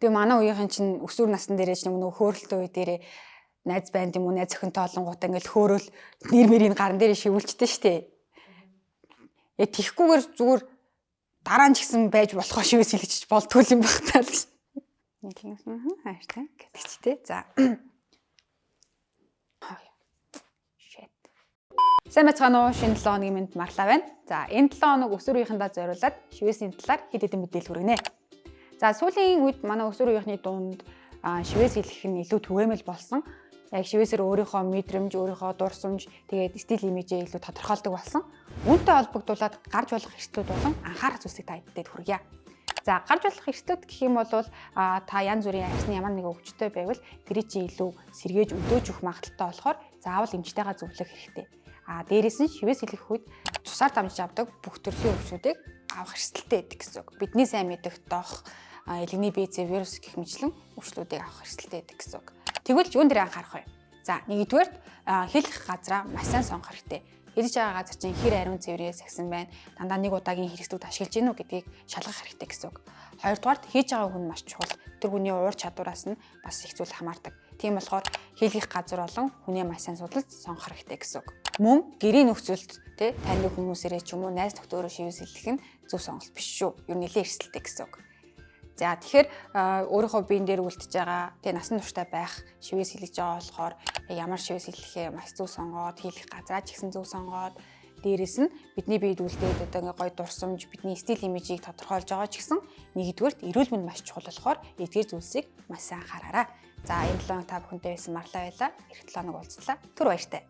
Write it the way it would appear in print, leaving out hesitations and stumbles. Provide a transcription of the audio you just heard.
Тэгээ манай үеийнхэн чинь өсвөр насны дээрээ нөгөө хөөрөлтөө үе дээрээ найз банд юм уу найз охинтой олонгуудаа ингээл хөөрөөл нэр мэрийн гаран дээр шивүүлчтэй штэ. Яг тихгүйгээр зүгээр дараа нь ч гэсэн байж болохоо шивээс хэлчих болтгүй юм багтаа л гэж. Нэг тийм хааштай гэдэг чи тээ. За. Shit. Сайн бацгаана уу? Шинэ 7 хоногийн мэнд Марлаа байна. За, энэ 7 хоног өсвөр үеийнхэндээ зориулаад шивээсийн талаар хэд хэдэн мэдээлэл хүргэнэ. За, сүүлийн үед манай өсвөр үеийнхний дунд шивээс хэлэх нь илүү түгээмэл болсон. Яг шивээсээр өөрийнхөө мэдрэмж, өөрийнхөө дурсамж, тэгээд стил имижээ илүү тодорхойлдог болсон. Үүнтэй холбогдуулаад гарч болох эрсдлүүд болон анхаарах зүйлсийг та хэддээд хүргье. За, гарч болох эрсдлүүд гэх юм бол та янз бүрийн арьсны ямар нэг өвчтөй байвал тэрий чи илүү сэргээж өдөөж өгөх магадaltaй болохоор заавал эмчтэйгээ зөвлөх хэрэгтэй. Дээрээс нь шивээс хэлэх үед цусаар дамжиж авдаг бүх төрлийн өвчнүүдийг авах эрсдэлтэй байдаг гэсэн үг. Бидний сайн мэдэх дох, элэгний БЦ вирус гэх мэтлэн өвчлүүдийг авах эрсдэлтэй байдаг гэсэн үг. Тэгвэл юун дээр анхаарах вэ? За, нэгдүгээр хэлэх газраа маш сайн сонгох хэрэгтэй. Хэлж байгаа газар чинь хэр ариун цэврээс агсан байна, дандаа нэг удаагийн хэрэгслүүд ашиглаж гинүү гэдгийг шалгах хэрэгтэй гэсэн үг. Хоёрдугаарт хийж байгаа хүн маш чухал. Тэр хүний уур чадвараас нь бас их зүйл хамаардаг. Тийм болохоор хэлэх газар болон хүнээ маш сайн судлаж сонгох хэрэгтэй гэсэн үг. Мөн гэрийн нөхцөлд таны хүмүүсээрээ ч юм уу найз нөхдөөрөө шивээс хэлэх нь зөв сонголт биш шүү. Юу нэлээд эрсдэлтэй гэсэн үг. За, тэгэхээр өөрийнхөө биен дээр үлдэж байгаа насан туршдаа байх шивээс хэлж байгаа болохоор ямар шивээс хэлэхээ маш зөв сонгоод хэлэх газраа ч гэсэн зөв сонгоод дээрэс нь бидний биед үлдээд одоо гоё дурсамж бидний стил имижийг тодорхойлж байгаа ч гэсэн нэгдүгээрт эрүүл мэнд маш чухал болохоор эдгээр зүйлсийг маш сайн анхаараарай. За, энэ 7 хоног та бүхэнтэй байсан Марлаа байлаа. Эх 7 хоног уулзлаа. Түр баяртай.